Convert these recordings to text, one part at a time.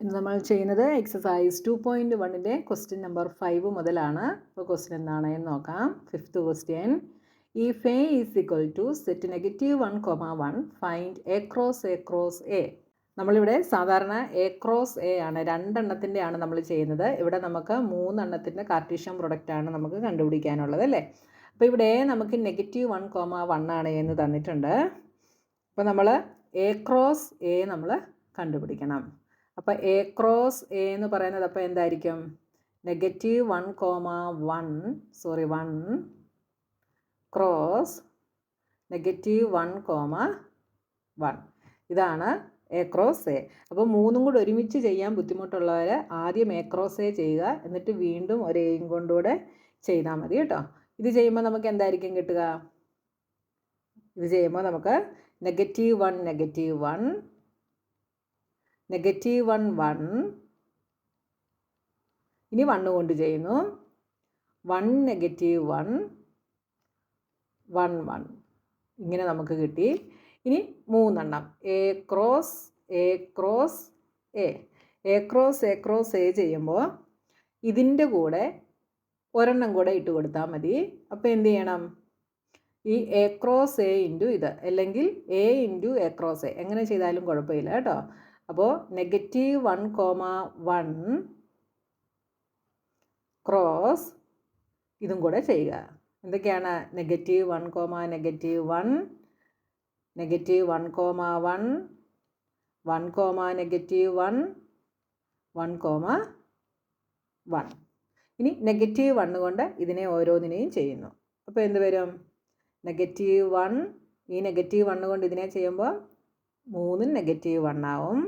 ഇന്ന് നമ്മൾ ചെയ്യുന്നത് എക്സസൈസ് 2.1ൻ്റെ ക്വസ്റ്റ്യൻ നമ്പർ 5 മുതലാണ്. അപ്പോൾ ക്വസ്റ്റ്യൻ എന്താണെന്ന് നോക്കാം. 5th question, if A is equal to set -1, find A cross A. നമ്മളിവിടെ സാധാരണ എ ക്രോസ് എ ആണ്, രണ്ടെണ്ണത്തിൻ്റെ ആണ് നമ്മൾ ചെയ്യുന്നത്. ഇവിടെ നമുക്ക് 3 എണ്ണത്തിൻ്റെ കാർട്ടീഷ്യൻ പ്രൊഡക്റ്റാണ് നമുക്ക് കണ്ടുപിടിക്കാനുള്ളത് അല്ലേ. അപ്പോൾ ഇവിടെ നമുക്ക് -1, 1 ആണ് എന്ന് തന്നിട്ടുണ്ട്. അപ്പോൾ നമ്മൾ എ ക്രോസ് എ നമ്മൾ കണ്ടുപിടിക്കണം. അപ്പോൾ എ ക്രോസ് എ എന്ന് പറയുന്നത് അപ്പോൾ എന്തായിരിക്കും? -1, 1 ക്രോസ് -1, 1. ഇതാണ് എ ക്രോസ് എ. അപ്പോൾ മൂന്നും കൂടെ ഒരുമിച്ച് ചെയ്യാൻ ബുദ്ധിമുട്ടുള്ളവർ ആദ്യം എ ക്രോസ് എ ചെയ്യുക, എന്നിട്ട് വീണ്ടും ഒരു എയും കൊണ്ടുകൂടെ ചെയ്താൽ മതി കേട്ടോ. ഇത് ചെയ്യുമ്പോൾ നമുക്ക് എന്തായിരിക്കും കിട്ടുക? ഇത് ചെയ്യുമ്പോൾ നമുക്ക് -1, -1, -1, 1. ഇനി 1 കൊണ്ട് ചെയ്യുന്നു. 1, -1, 1, 1. ഇങ്ങനെ നമുക്ക് കിട്ടി. ഇനി 3 എണ്ണം A cross A cross A. A cross A ചെയ്യുമ്പോൾ ഇതിൻ്റെ കൂടെ ഒരെണ്ണം കൂടെ ഇട്ട് കൊടുത്താൽ മതി. അപ്പോൾ എന്ത് ചെയ്യണം? ഈ എ ക്രോസ് എ ഇൻറ്റു ഇത്, അല്ലെങ്കിൽ A into A cross A, എങ്ങനെ ചെയ്താലും കുഴപ്പമില്ല കേട്ടോ. അപ്പോൾ -1, 1 ക്രോസ് ഇതും കൂടെ ചെയ്യുക. എന്തൊക്കെയാണ്? -1, -1, -1, 1, -1, 1. ഇനി -1 കൊണ്ട് ഇതിനെ ഓരോന്നിനെയും ചെയ്യുന്നു. അപ്പോൾ എന്ത് വരും? -1, ഈ -1 കൊണ്ട് ഇതിനെ ചെയ്യുമ്പോൾ 3 -1 ആവും.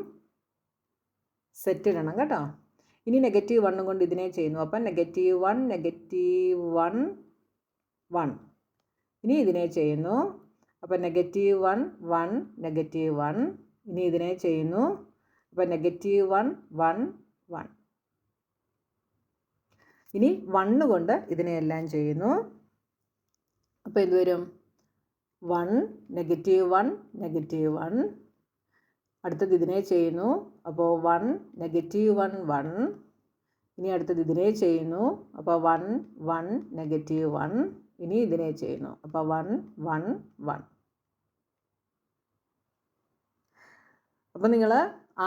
സെറ്റ് ഇടണം കേട്ടോ. ഇനി -1 കൊണ്ട് ഇതിനെ ചെയ്യുന്നു. അപ്പം -1, -1, 1. ഇനി ഇതിനെ ചെയ്യുന്നു. അപ്പം -1, 1, -1. ഇനി ഇതിനെ ചെയ്യുന്നു. അപ്പം -1, 1, 1. ഇനി 1 കൊണ്ട് ഇതിനെയെല്ലാം ചെയ്യുന്നു. അപ്പോൾ എന്ത് വരും? 1, -1, -1. അടുത്തത് ഇതിനെ ചെയ്യുന്നു. അപ്പോൾ 1, -1, 1. ഇനി അടുത്തത് ഇതിനെ ചെയ്യുന്നു. അപ്പോൾ 1, 1, -1. ഇനി ഇതിനെ ചെയ്യുന്നു. അപ്പോൾ 1, 1, 1. അപ്പോൾ നിങ്ങൾ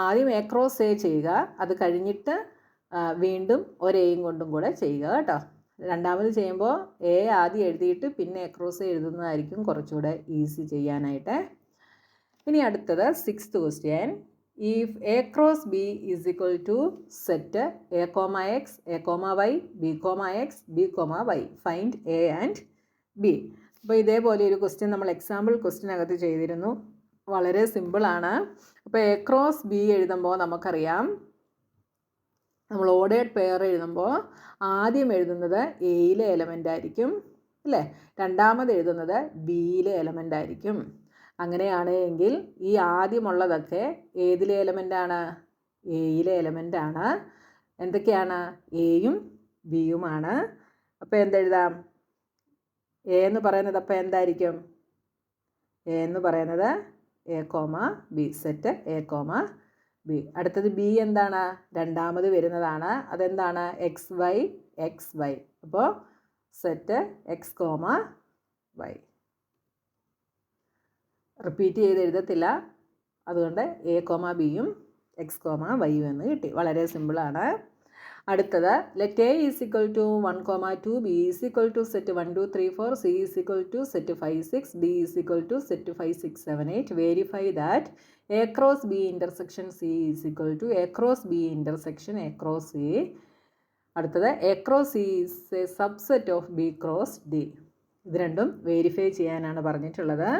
ആദ്യം എ ക്രോസ് എ ചെയ്യുക, അത് കഴിഞ്ഞിട്ട് വീണ്ടും ഒരേയും കൊണ്ടും കൂടെ ചെയ്യുക കേട്ടോ. രണ്ടാമത് ചെയ്യുമ്പോൾ എ ആദ്യം എഴുതിയിട്ട് പിന്നെ എ ക്രോസ് എ എഴുതുന്നതായിരിക്കും കുറച്ചുകൂടെ ഈസി ചെയ്യാനായിട്ട്. ഇനി അടുത്തത് 6th question, if A cross B is equal to set a, x, a, y, b, x, b, y, find A and B. അപ്പോൾ ഇതേപോലെ ഒരു ക്വസ്റ്റ്യൻ നമ്മൾ എക്സാമ്പിൾ ക്വസ്റ്റ്യനകത്ത് ചെയ്തിരുന്നു. വളരെ സിമ്പിളാണ്. അപ്പോൾ എ ക്രോസ് ബി എഴുതുമ്പോൾ നമുക്കറിയാം, നമ്മൾ ഓർഡേർഡ് പെയർ എഴുതുമ്പോൾ ആദ്യം എഴുതുന്നത് എയിലെ എലമെൻ്റ് ആയിരിക്കും അല്ലേ, രണ്ടാമത് എഴുതുന്നത് ബിയിലെ എലമെൻ്റ് ആയിരിക്കും. അങ്ങനെയാണ് എങ്കിൽ ഈ ആദ്യമുള്ളതൊക്കെ ഏതിലെ എലമെൻ്റാണ്? എയിലെ എലമെൻ്റാണ്. എന്തൊക്കെയാണ്? എയും ബിയുമാണ്. അപ്പോൾ എന്തെഴുതാം? എ എന്ന് പറയുന്നത് അപ്പോൾ എന്തായിരിക്കും? എ എന്ന് പറയുന്നത് A, B, set A, B. അടുത്തത് ബി എന്താണ്? രണ്ടാമത് വരുന്നതാണ്. അതെന്താണ്? X, Y. അപ്പോൾ സെറ്റ് എക്സ്, വൈ. റിപ്പീറ്റ് ചെയ്ത് എഴുതത്തില്ല, അതുകൊണ്ട് എ, ബിയും എക്സ്, വൈയും എന്ന് കിട്ടി. വളരെ സിമ്പിളാണ്. അടുത്തത് let A is equal to 1, 2, B is equal to set 1, 2, 3, 4, C is equal to set 5, 6, D is equal to set 5, 6, 7, 8. Verify that A cross B intersection C is equal to A cross B intersection A cross C. അടുത്തത് A cross C is a subset of B cross D. ഇത് രണ്ടും verify ചെയ്യാനാണ് പറഞ്ഞിട്ടുള്ളത്.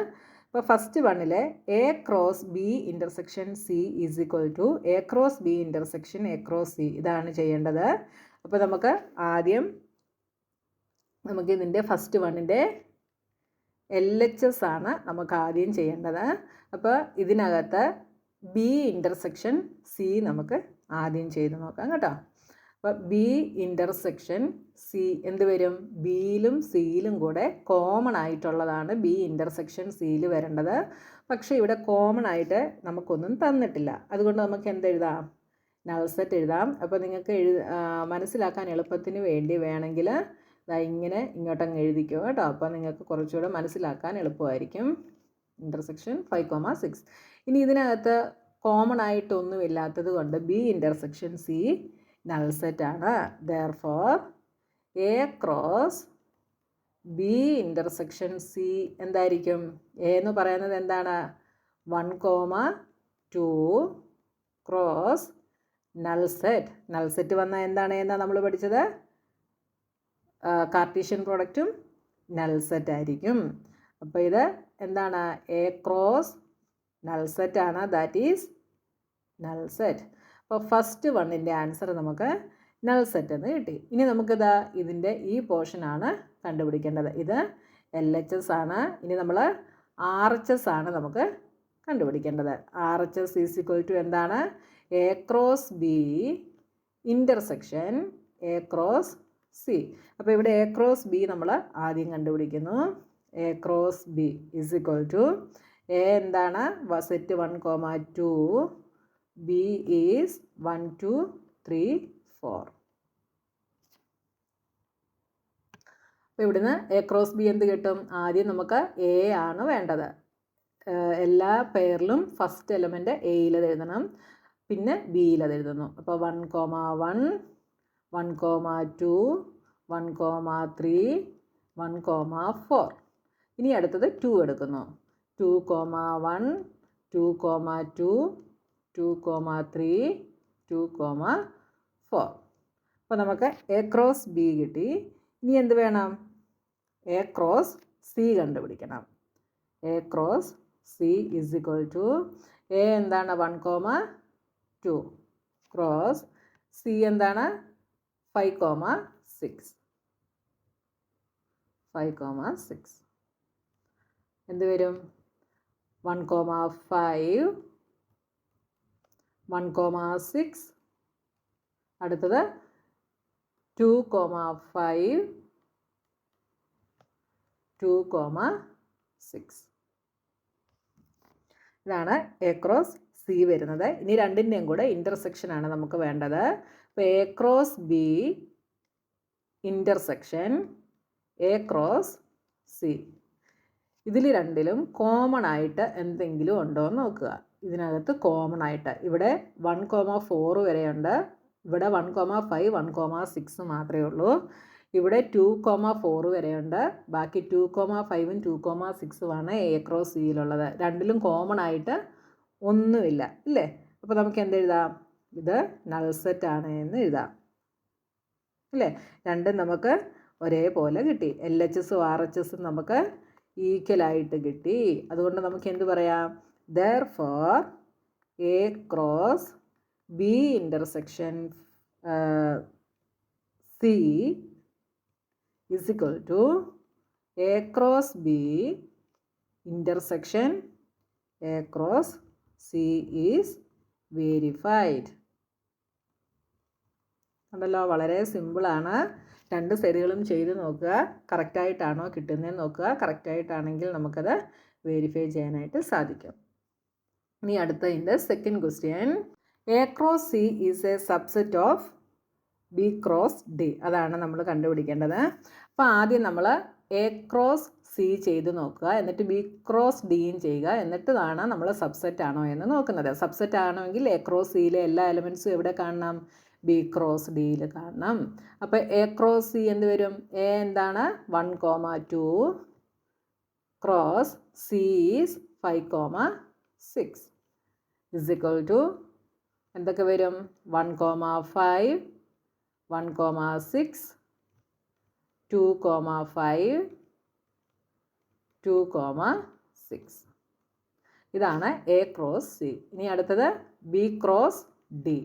ഇപ്പോൾ first വണ്ണിലെ A cross B intersection C is equal to A cross B intersection A cross C. ഇതാണ് ചെയ്യേണ്ടത്. അപ്പോൾ നമുക്ക് ഇതിൻ്റെ ഫസ്റ്റ് വണ്ണിൻ്റെ LHS ആണ് നമുക്ക് ആദ്യം ചെയ്യേണ്ടത്. അപ്പോൾ ഇതിനകത്ത് ബി ഇൻ്റർസെക്ഷൻ സി നമുക്ക് ആദ്യം ചെയ്ത് നോക്കാം കേട്ടോ. അപ്പോൾ ബി ഇൻ്റർസെക്ഷൻ സി എന്ത് വരും? ബിയിലും സിയിലും കൂടെ കോമൺ ആയിട്ടുള്ളതാണ് ബി ഇൻ്റർസെക്ഷൻ സിയിൽ വരേണ്ടത്. പക്ഷേ ഇവിടെ കോമൺ ആയിട്ട് നമുക്കൊന്നും തന്നിട്ടില്ല. അതുകൊണ്ട് നമുക്ക് എന്തെഴുതാം? നൾ സെറ്റ് എഴുതാം. അപ്പോൾ നിങ്ങൾക്ക് മനസ്സിലാക്കാൻ എളുപ്പത്തിന് വേണ്ടി വേണമെങ്കിൽ ഇങ്ങനെ ഇങ്ങോട്ടങ്ങ് എഴുതിക്കോ കേട്ടോ. അപ്പോൾ നിങ്ങൾക്ക് കുറച്ചുകൂടെ മനസ്സിലാക്കാൻ എളുപ്പമായിരിക്കും. ഇൻ്റർസെക്ഷൻ 5,6. ഇനി ഇതിനകത്ത് കോമൺ ആയിട്ടൊന്നും ഇല്ലാത്തത് കൊണ്ട് ബി ഇൻ്റർസെക്ഷൻ സി നൾ സെറ്റാണ്. Therefore A cross B intersection C എന്തായിരിക്കും? എ എന്ന് പറയുന്നത് എന്താണ്? 1,2 cross null set. Null set വന്നാൽ എന്താണ് എന്നാണ് നമ്മൾ പഠിച്ചത്? കാർട്ടീഷ്യൻ പ്രോഡക്റ്റും നൾ സെറ്റ് ആയിരിക്കും. അപ്പോൾ ഇത് എന്താണ്? എ ക്രോസ് നൾ സെറ്റ് ആണ്. That is null set. അപ്പോൾ ഫസ്റ്റ് വണ്ണിൻ്റെ ആൻസർ നമുക്ക് നൾ സെറ്റ് എന്ന് കിട്ടി. ഇനി നമുക്കിതാ ഇതിൻ്റെ ഈ പോർഷനാണ് കണ്ടുപിടിക്കേണ്ടത്. ഇത് LHS ആണ്. ഇനി നമ്മൾ RHS ആണ് നമുക്ക് കണ്ടുപിടിക്കേണ്ടത്. RHS ഈസ് ഈക്വൽ ടു എന്താണ്? A cross B intersection A cross C. അപ്പോൾ ഇവിടെ എ ക്രോസ് ബി നമ്മൾ ആദ്യം കണ്ടുപിടിക്കുന്നു. A cross B is equal to A എന്താണ്? Set 1,2, B is 1, 2, 3, 4. അപ്പോൾ ഇവിടുന്ന് എ ക്രോസ് ബി എന്ത് കിട്ടും? ആദ്യം നമുക്ക് എ ആണ് വേണ്ടത്. എല്ലാ പെയറിലും ഫസ്റ്റ് എലമെൻറ്റ് എയിലത് എഴുതണം, പിന്നെ ബിയിലത് എഴുതുന്നു. അപ്പോൾ 1,1, 1,2, 1,3, 1,4. ഇനി അടുത്തത് 2 എടുക്കുന്നു. 2,1, 2,2, 2,3, 2,4. അപ്പോൾ നമുക്ക് എ ക്രോസ് ബി കിട്ടി. ഇനി എന്ത് വേണം? എ ക്രോസ് സി കണ്ടുപിടിക്കണം. A cross C is equal to A എന്താണ്? 1,2 ക്രോസ് സി എന്താണ്? 5,6. 5,6 എന്ത് വരും? 1,5, 1,6. അടുത്തത് 2,5, 2,6. ഇതാണ് എ ക്രോസ് സി വരുന്നത്. ഇനി രണ്ടിൻ്റെയും കൂടെ ഇൻ്റർസെക്ഷനാണ് നമുക്ക് വേണ്ടത്. അപ്പോൾ A cross B intersection A cross C. ഇതിൽ രണ്ടിലും കോമൺ ആയിട്ട് എന്തെങ്കിലും ഉണ്ടോ എന്ന് നോക്കുക. ഇതിനകത്ത് കോമൺ ആയിട്ട് ഇവിടെ 1,4 വരെയുണ്ട്. ഇവിടെ 1,5, 1,6 മാത്രമേ ഉള്ളൂ. ഇവിടെ 2,4 വരെയുണ്ട്. ബാക്കി 2,5ഉം 2,6ഉമാണ് എ ക്രോസ് സിയിലുള്ളത്. രണ്ടിലും കോമൺ ആയിട്ട് ഒന്നുമില്ല ഇല്ലേ? അപ്പോൾ നമുക്ക് എന്തെഴുതാം? ഇത് നൾ സെറ്റ് ആണ് എന്ന് എഴുതാം അല്ലേ? രണ്ടും നമുക്ക് ഒരേപോലെ കിട്ടി. LHSഉം RHSഉം നമുക്ക് ഈക്വലായിട്ട് കിട്ടി. അതുകൊണ്ട് നമുക്ക് എന്ത് പറയാം? Therefore A cross B intersection C is equal to A cross B intersection A cross C is verified. കണ്ടല്ലോ, വളരെ സിമ്പിളാണ്. രണ്ട് സൈഡുകളും ചെയ്ത് നോക്കുക. കറക്റ്റായിട്ടാണോ കിട്ടുന്നതെന്ന് നോക്കുക. കറക്റ്റായിട്ടാണെങ്കിൽ നമുക്കത് വെരിഫൈ ചെയ്യാനായിട്ട് സാധിക്കും. ഇനി അടുത്തതിൻ്റെ second question. A cross C is a subset of B cross D. അതാണ് നമ്മൾ കണ്ടുപിടിക്കേണ്ടത്. അപ്പോൾ ആദ്യം നമ്മൾ എ ക്രോസ് സി ചെയ്ത് നോക്കുക, എന്നിട്ട് ബി ക്രോസ് ഡിയും ചെയ്യുക, എന്നിട്ടാണ് നമ്മൾ സബ്സെറ്റ് ആണോ എന്ന് നോക്കുന്നത്. സബ്സെറ്റ് ആണെങ്കിൽ എ ക്രോസ് സിയിലെ എല്ലാ എലമെൻറ്റ്സും എവിടെ കാണണം? ബി ക്രോസ് ഡിയിൽ കാണണം. അപ്പോൾ എ ക്രോസ് സി എന്ത് വരും? എ എന്താണ്? 1,2 cross C is 5,6 is equal to എന്തൊക്കെ വരും? 1,5, 1,6, 2,5, 2,6. ഇതാണ് എ ക്രോസ് സി. ഇനി അടുത്തത് B cross D.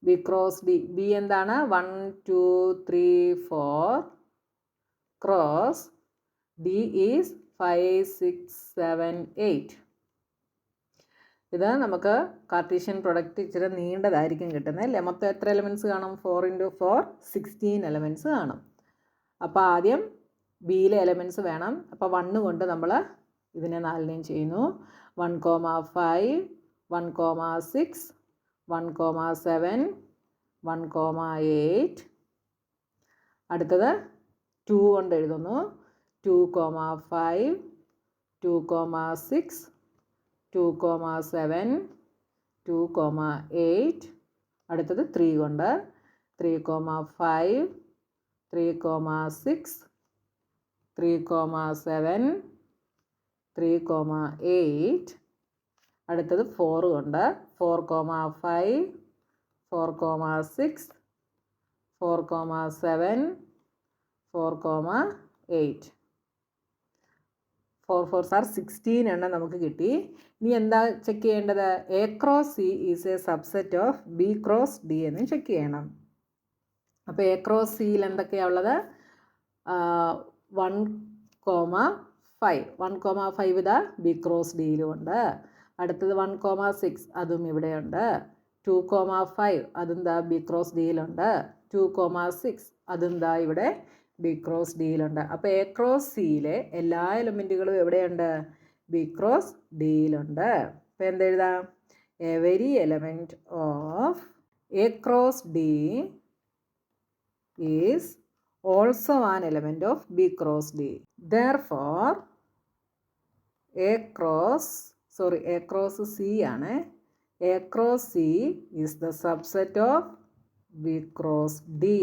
B cross D. B എന്താണ്? 1, 2, 3, 4 ക്രോസ് ഡി ഈസ് 5, 6, 7, 8. ഇത് നമുക്ക് കാർട്ടീഷ്യൻ പ്രൊഡക്റ്റ് ഇച്ചിരി നീണ്ടതായിരിക്കും കിട്ടുന്നത് അല്ലേ? മൊത്തം എത്ര എലമെൻറ്റ്സ് കാണും? 4 × 4 16 എലമെൻറ്റ്സ് കാണും. അപ്പോൾ ആദ്യം ബിയിലെ എലമെൻറ്റ്സ് വേണം. അപ്പോൾ 1 കൊണ്ട് നമ്മൾ ഇതിനെ 4നെയും ചെയ്യുന്നു. 1,5, 1,6, 1,7 1,8. അടുത്തത് 2 കൊണ്ട് എഴുതുന്നു. 2,5 2,6 2,7 2,8. അടുത്തത് 3 കൊണ്ട് 3,5 3,6 3,7 3,8. അടുത്തത് 4 കൊണ്ട് 4,5 4,6 4,7 4,8. 4 4s are 16 എണ്ണം നമുക്ക് കിട്ടി. ഇനി എന്താ ചെക്ക് ചെയ്യേണ്ടത്? A cross C is a subset of B cross D എന്ന് ചെക്ക് ചെയ്യണം. അപ്പോൾ എ ക്രോസ് സിയിൽ എന്തൊക്കെയാണ് ഉള്ളത്? 1,5 1,5 ഇതാ ബി ക്രോസ് ഡിയിലും ഉണ്ട്. അടുത്തത് 1,6 അതും ഇവിടെയുണ്ട്. 2,5 അതും ദാ ബി ക്രോസ് ഡിയിലുണ്ട്. 2,6 അതും ദാ ഇവിടെ ബി ക്രോസ് ഡിയിലുണ്ട്. അപ്പോൾ എ ക്രോസ് സിയിലെ എല്ലാ എലമെൻറ്റുകളും എവിടെയുണ്ട്? ബി ക്രോസ് ഡിയിലുണ്ട്. അപ്പോൾ എന്തെഴുതാം? Every element of A cross D is also an element of B cross D. Therefore A cross C ആണ്. A cross C is the subset of B cross D.